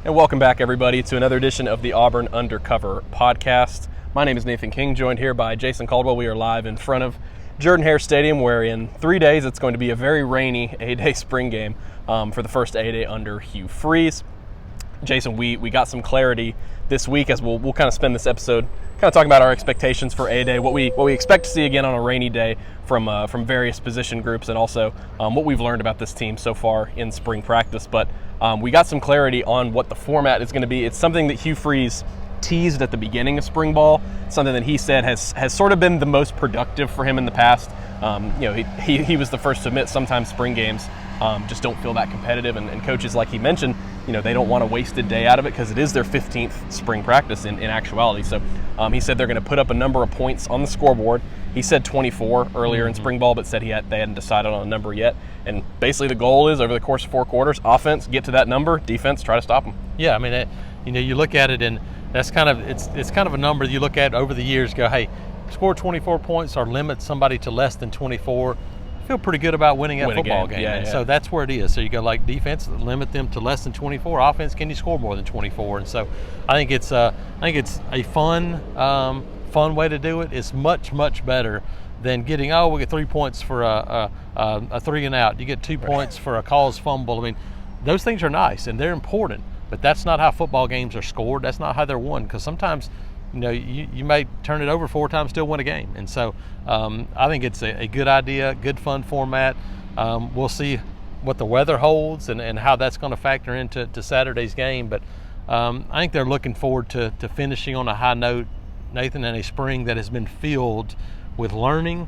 And welcome back, everybody, to another edition of the Auburn Undercover podcast. My name is Nathan King, joined here by Jason Caldwell. We are live in front of Jordan-Hare Stadium, where in 3 days it's going to be a very rainy A-Day spring game for the first A-Day under Hugh Freeze. Jason, we got some clarity this week as we'll kind of spend this episode kind of talking about our expectations for A-Day, what we expect to see again on a rainy day from various position groups, and also what we've learned about this team so far in spring practice. But we got some clarity on what the format is going to be. It's something that Hugh Freeze teased at the beginning of spring ball, something that he said has sort of been the most productive for him in the past. He was the first to admit sometimes spring games just don't feel that competitive, and coaches, like he mentioned, they don't want to waste a day out of it because it is their 15th spring practice in actuality. So he said they're going to put up a number of points on the scoreboard. He said 24 earlier in spring ball, but said they hadn't decided on a number yet. And basically the goal is, over the course of 4 quarters, offense, get to that number, defense, try to stop them. Yeah, I mean, you look at it, and that's kind of it's kind of a number you look at over the years. Go, hey, score 24 points or limit somebody to less than 24. Feel pretty good about winning a football game. Yeah. So that's where it is. So you go like defense, limit them to less than 24. Offense, can you score more than 24? And so I think it's a fun way to do it. It's much better than getting, we get 3 points for a 3 and out. You get 2 points for a caused fumble. I mean, those things are nice and they're important, but that's not how football games are scored. That's not how they're won, because sometimes you may turn it over 4 times, still win a game. And so I think it's a good idea, good fun format. We'll see what the weather holds and how that's going to factor into Saturday's game. But I think they're looking forward to finishing on a high note, Nathan, in a spring that has been filled with learning,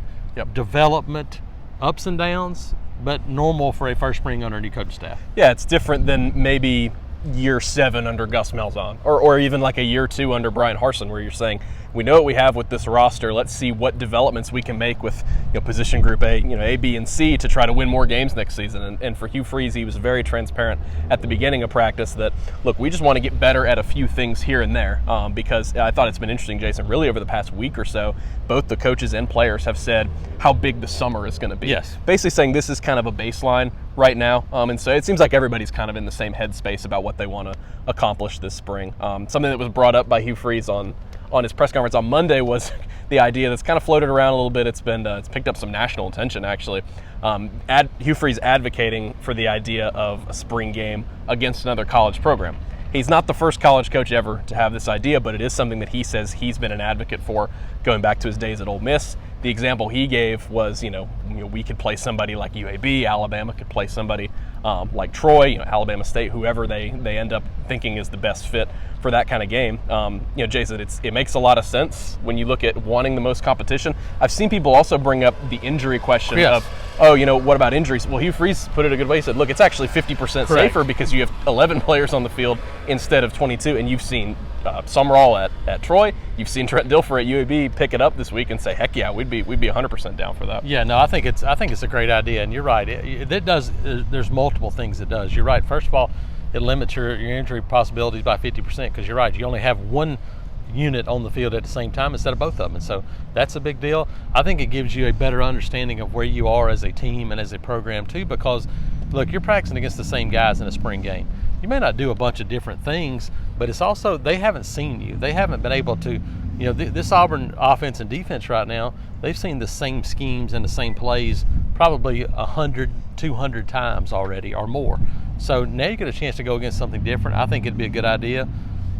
development, ups and downs, but normal for a first spring under a new coaching staff. Yeah, it's different than maybe year 7 under Gus Malzahn, or even like a year 2 under Brian Harsin, where you're saying, we know what we have with this roster. Let's see what developments we can make with position group A, B, and C to try to win more games next season. And for Hugh Freeze, he was very transparent at the beginning of practice that, look, we just want to get better at a few things here and there, because I thought it's been interesting, Jason, really over the past week or so, both the coaches and players have said how big the summer is going to be. Yes. Basically saying this is kind of a baseline right now. And so it seems like everybody's kind of in the same headspace about what they want to accomplish this spring. Something that was brought up by Hugh Freeze on his press conference on Monday was the idea that's kind of floated around a little bit. It's picked up some national attention, actually. Hugh Freeze advocating for the idea of a spring game against another college program. He's not the first college coach ever to have this idea, but it is something that he says he's been an advocate for going back to his days at Ole Miss. The example he gave was, we could play somebody like UAB, Alabama could play somebody like Troy, Alabama State, whoever they end up thinking is the best fit for that kind of game. Jason, it makes a lot of sense when you look at wanting the most competition. I've seen people also bring up the injury question of, what about injuries? Well, Hugh Freeze put it a good way. He said, look, it's actually 50% safer because you have 11 players on the field instead of 22, and you've seen Summerall at Troy. You've seen Trent Dilfer at UAB pick it up this week and say, heck yeah, we'd be 100% down for that. Yeah, no, I think it's a great idea, and you're right. It does. There's multiple things it does. You're right. First of all, it limits your injury possibilities by 50%, because you're right. You only have one unit on the field at the same time instead of both of them, and so that's a big deal. I think it gives you a better understanding of where you are as a team and as a program too, because look, you're practicing against the same guys in a spring game. You may not do a bunch of different things, but it's also they haven't seen you. They haven't been able to, this Auburn offense and defense right now, they've seen the same schemes and the same plays probably 100, 200 times already or more. So now you get a chance to go against something different. I think it'd be a good idea.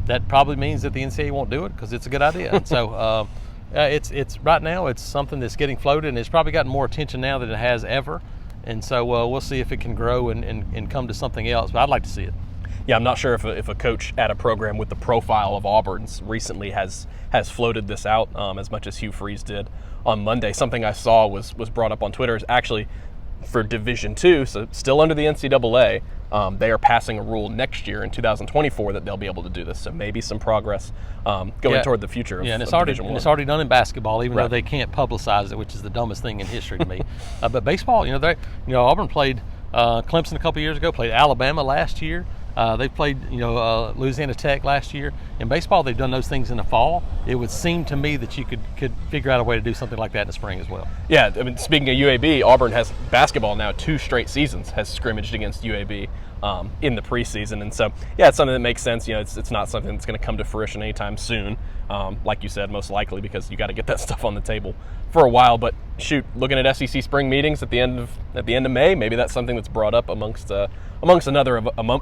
That probably means that the NCAA won't do it because it's a good idea. And so it's right now it's something that's getting floated, and it's probably gotten more attention now than it has ever. And so we'll see if it can grow and come to something else. But I'd like to see it. Yeah, I'm not sure if a coach at a program with the profile of Auburn's recently has floated this out as much as Hugh Freeze did on Monday. Something I saw was brought up on Twitter is actually for Division II, so still under the NCAA, they are passing a rule next year in 2024 that they'll be able to do this. So maybe some progress going toward the future of, and it's of already Division I. It's already done in basketball, even Right. though they can't publicize it, which is the dumbest thing in history to me. But baseball, Auburn played Clemson a couple years ago, played Alabama last year. They played, Louisiana Tech last year. In baseball, they've done those things in the fall. It would seem to me that you could figure out a way to do something like that in the spring as well. Yeah, I mean, speaking of UAB, Auburn has basketball now 2 straight seasons has scrimmaged against UAB in the preseason. And so, yeah, it's something that makes sense. It's not something that's going to come to fruition anytime soon. Like you said, most likely because you got to get that stuff on the table for a while. But shoot, looking at SEC spring meetings at the end of May, maybe that's something that's brought up amongst a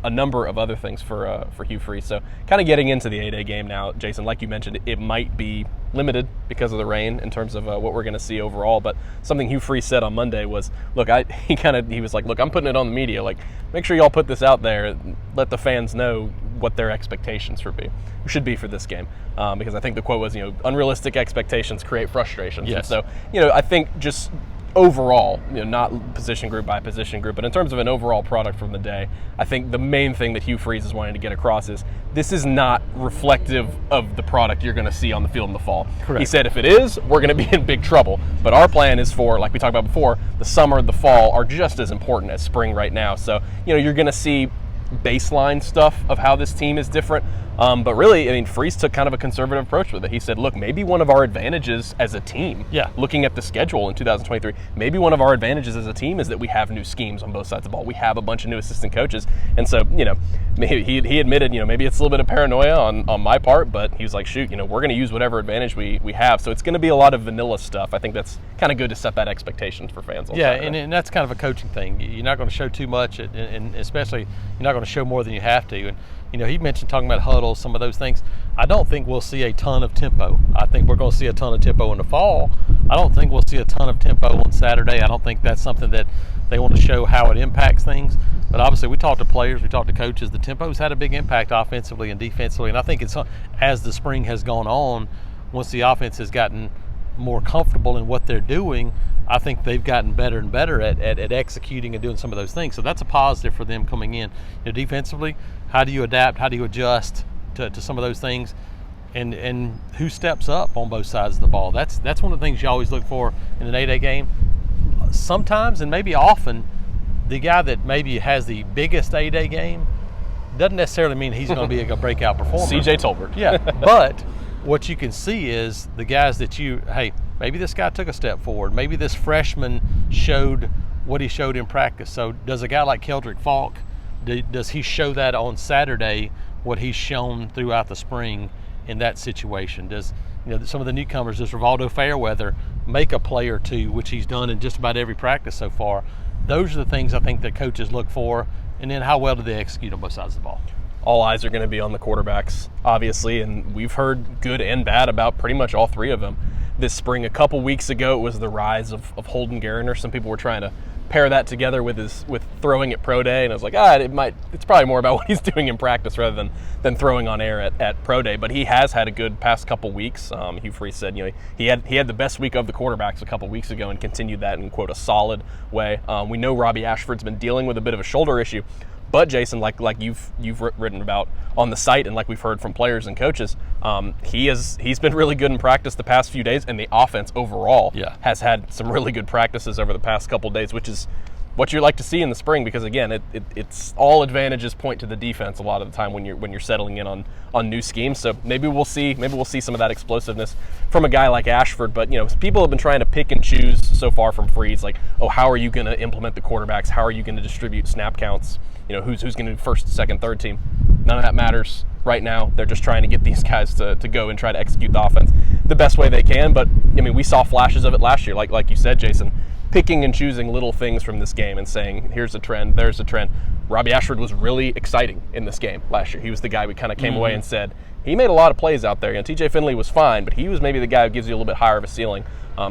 number of other things for Hugh Freeze. So kind of getting into the A-Day game now, Jason, like you mentioned, it might be limited because of the rain in terms of what we're going to see overall. But something Hugh Freeze said on Monday was, look, he was like, look, I'm putting it on the media. Like, make sure y'all put this out there. Let the fans know what their expectations should be for this game. Because I think the quote was, unrealistic expectations create frustrations. Yes. And so, I think just overall, not position group by position group, but in terms of an overall product from the day, I think the main thing that Hugh Freeze is wanting to get across is this is not reflective of the product you're going to see on the field in the fall. Correct. He said if it is, we're going to be in big trouble. But our plan is for, like we talked about before, the summer and the fall are just as important as spring right now. So, you're going to see baseline stuff of how this team is different. But really, Freeze took kind of a conservative approach with it. He said, look, maybe one of our advantages as a team, looking at the schedule in 2023, maybe one of our advantages as a team is that we have new schemes on both sides of the ball. We have a bunch of new assistant coaches. And so, he admitted, maybe it's a little bit of paranoia on my part, but he was like, shoot, we're going to use whatever advantage we have. So it's going to be a lot of vanilla stuff. I think that's kind of good to set that expectation for fans on Saturday. And that's kind of a coaching thing. You're not going to show too much, and especially you're not going to show more than you have to. And he mentioned talking about huddles, some of those things. I don't think we'll see a ton of tempo. I think we're going to see a ton of tempo in the fall. I don't think we'll see a ton of tempo on Saturday. I don't think that's something that they want to show how it impacts things. But obviously, we talk to players, we talk to coaches. The tempo's had a big impact offensively and defensively. And I think it's as the spring has gone on, once the offense has gotten more comfortable in what they're doing, I think they've gotten better and better at executing and doing some of those things. So that's a positive for them coming in. Defensively, how do you adapt? How do you adjust to some of those things? And who steps up on both sides of the ball? That's one of the things you always look for in an 8-day game. Sometimes, and maybe often, the guy that maybe has the biggest 8-day game doesn't necessarily mean he's going to be a breakout performer. C.J. Tolbert. Yeah, but what you can see is the guys that maybe this guy took a step forward. Maybe this freshman showed what he showed in practice. So does a guy like Keldrick Falk, does he show that on Saturday, what he's shown throughout the spring in that situation? Does some of the newcomers, does Rivaldo Fairweather make a play or two, which he's done in just about every practice so far? Those are the things I think that coaches look for. And then how well do they execute on both sides of the ball? All eyes are going to be on the quarterbacks, obviously, and we've heard good and bad about pretty much all three of them this spring. A couple weeks ago, it was the rise of Holden Geriner. Some people were trying to pair that together with throwing at pro day, and I was like, it's probably more about what he's doing in practice rather than throwing on air at pro day. But he has had a good past couple weeks. Hugh Freeze said, he had the best week of the quarterbacks a couple weeks ago and continued that in, quote, a solid way. We know Robbie Ashford's been dealing with a bit of a shoulder issue. But Jason, like you've written about on the site, and like we've heard from players and coaches, he's been really good in practice the past few days, and the offense overall has had some really good practices over the past couple of days, which is what you like to see in the spring, because again, it's all advantages point to the defense a lot of the time when you're settling in on new schemes. So maybe we'll see some of that explosiveness from a guy like Ashford. But people have been trying to pick and choose so far from Freeze, like, how are you going to implement the quarterbacks? How are you going to distribute snap counts? Who's going to do first, second, third team? None of that matters right now. They're just trying to get these guys to go and try to execute the offense the best way they can. But we saw flashes of it last year, like you said, Jason, picking and choosing little things from this game and saying, here's a trend, there's a trend. Robbie Ashford was really exciting in this game last year. He was the guy we kind of came away and said, he made a lot of plays out there. TJ Finley was fine, but he was maybe the guy who gives you a little bit higher of a ceiling.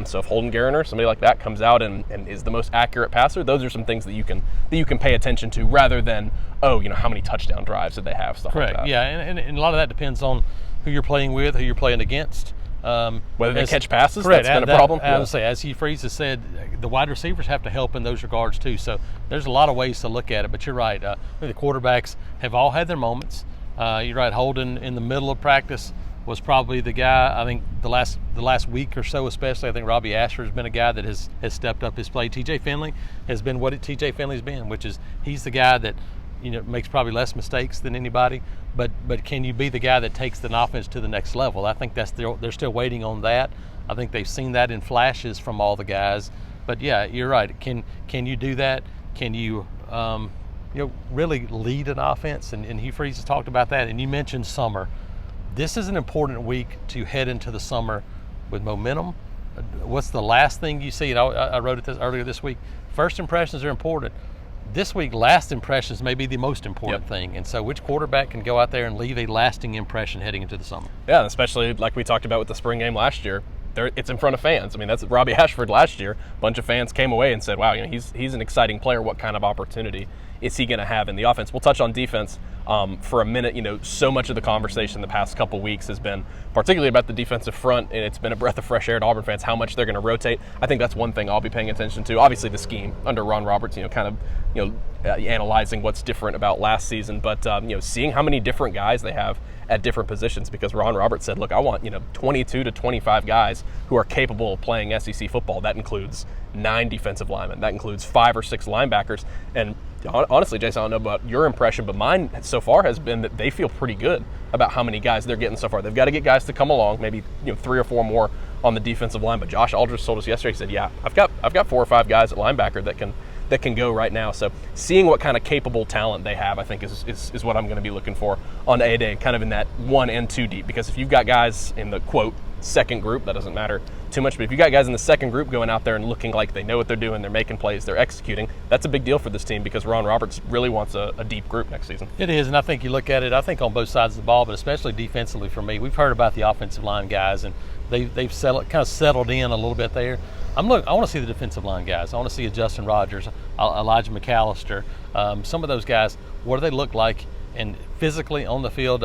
So if Holden Geriner, somebody like that, comes out and is the most accurate passer, those are some things that you can pay attention to, rather than how many touchdown drives did they have, stuff Correct. like that. Yeah, and a lot of that depends on who you're playing with, who you're playing against. Whether they catch passes, correct, that's been a problem. I would say, as Hugh Freeze has said, the wide receivers have to help in those regards too. So there's a lot of ways to look at it, but you're right. The quarterbacks have all had their moments. You're right. Holden in the middle of practice was probably the guy. I think the last week or so, especially, I think Robbie Ashford has been a guy that has stepped up his play. TJ Finley has been what TJ Finley's been, which is he's the guy that makes probably less mistakes than anybody. But can you be the guy that takes the offense to the next level? I think they're still waiting on that. I think they've seen that in flashes from all the guys. But yeah, you're right. Can you do that? Can you really lead an offense, and Hugh Freeze has talked about that. And you mentioned summer. This is an important week to head into the summer with momentum. What's the last thing you see? I wrote it earlier this week. First impressions are important. This week, last impressions may be the most important thing. And so which quarterback can go out there and leave a lasting impression heading into the summer? Yeah, especially like we talked about with the spring game last year. It's in front of fans. I mean, that's Robbie Ashford last year. A bunch of fans came away and said, wow, he's an exciting player. What kind of opportunity is he going to have in the offense? We'll touch on defense for a minute. So much of the conversation the past couple weeks has been particularly about the defensive front, and it's been a breath of fresh air to Auburn fans, how much they're going to rotate. I think that's one thing I'll be paying attention to. Obviously, the scheme under Ron Roberts, analyzing what's different about last season, but seeing how many different guys they have at different positions, because Ron Roberts said, look, I want 22 to 25 guys who are capable of playing SEC football. That includes 9 defensive linemen. That includes 5 or 6 linebackers. And honestly, Jason, I don't know about your impression, but mine so far has been that they feel pretty good about how many guys they're getting so far. They've got to get guys to come along, maybe 3 or 4 more on the defensive line. But Josh Aldridge told us yesterday, he said, yeah, I've got 4 or 5 guys at linebacker that can go right now. So seeing what kind of capable talent they have, I think is what I'm going to be looking for on A-Day, kind of in that 1 and 2 deep. Because if you've got guys in the, quote, second group, that doesn't matter too much, but if you got guys in the second group going out there and looking like they know what they're doing, they're making plays, they're executing, that's a big deal for this team, because Ron Roberts really wants a deep group next season. It is, and I think you look at it, I think on both sides of the ball, but especially defensively for me. We've heard about the offensive line guys, and they've settled in a little bit there. I want to see the defensive line guys. I want to see a Justin Rogers, Elijah McAllister, some of those guys. What do they look like? And physically on the field,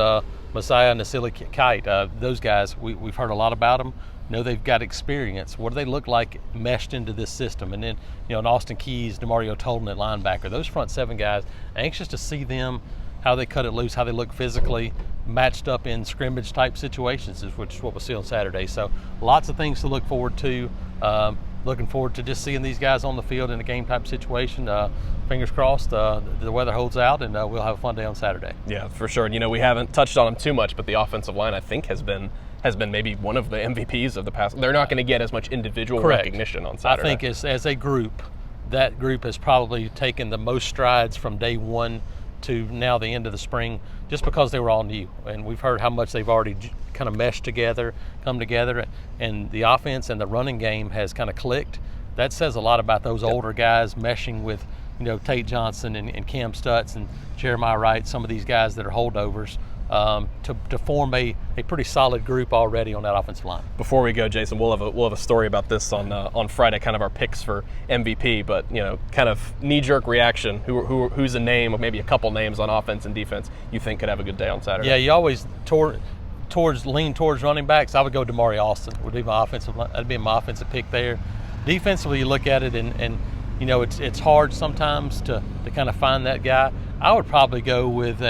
Messiah Nasili Kite, those guys, we've heard a lot about them. They've got experience. What do they look like meshed into this system? And then, an Austin Keys, DeMario Tolden at linebacker, those front 7 guys, anxious to see them, how they cut it loose, how they look physically, matched up in scrimmage type situations, which is what we'll see on Saturday. So lots of things to look forward to. Looking forward to just seeing these guys on the field in a game type situation. Fingers crossed the weather holds out, and we'll have a fun day on Saturday. Yeah, for sure. And, we haven't touched on them too much, but the offensive line, I think, has been maybe one of the MVPs of the past. They're not going to get as much individual recognition on Saturday. I think as a group, that group has probably taken the most strides from day one to now the end of the spring, just because they were all new. And we've heard how much they've already kind of meshed together, come together, and the offense and the running game has kind of clicked. That says a lot about those older guys meshing with, Tate Johnson and Cam Stutz and Jeremiah Wright, some of these guys that are holdovers, to form a pretty solid group already on that offensive line. Before we go, Jason, we'll have a story about this on Friday, kind of our picks for MVP, but kind of knee-jerk reaction. Who's a name, or maybe a couple names on offense and defense you think could have a good day on Saturday? Yeah, you always lean towards running backs. I would go Damari Alston. That'd be my offensive pick there. Defensively, you look at it and it's hard sometimes to kind of find that guy. I would probably go with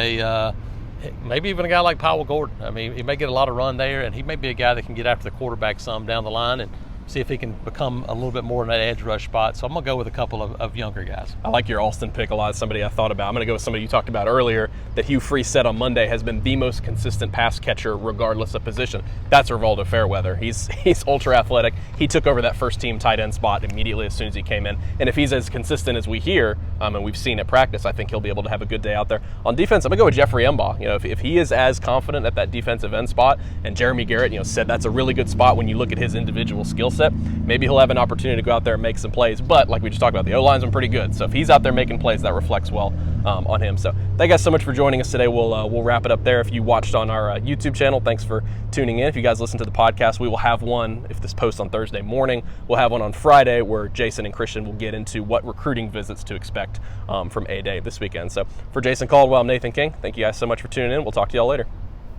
maybe even a guy like Powell Gordon. I mean, he may get a lot of run there, and he may be a guy that can get after the quarterback some down the line and see if he can become a little bit more in that edge rush spot. So I'm going to go with a couple of younger guys. I like your Alston pick a lot. Somebody I thought about. I'm going to go with somebody you talked about earlier that Hugh Freeze said on Monday has been the most consistent pass catcher regardless of position. That's Rivaldo Fairweather. He's ultra athletic. He took over that first team tight end spot immediately as soon as he came in. And if he's as consistent as we hear, and we've seen at practice, I think he'll be able to have a good day out there. On defense, I'm going to go with Jeffrey Embaugh. If he is as confident at that defensive end spot, and Jeremy Garrett, said that's a really good spot when you look at his individual skill set, maybe he'll have an opportunity to go out there and make some plays. But like we just talked about, the O-line's been pretty good. So if he's out there making plays, that reflects well on him. So thank you guys so much for joining us today. We'll wrap it up there. If you watched on our YouTube channel, thanks for tuning in. If you guys listen to the podcast, we will have one, if this posts on Thursday morning, we'll have one on Friday where Jason and Christian will get into what recruiting visits to expect from A-Day this weekend. So for Jason Caldwell, I'm Nathan King. Thank you guys so much for tuning in. We'll talk to y'all later.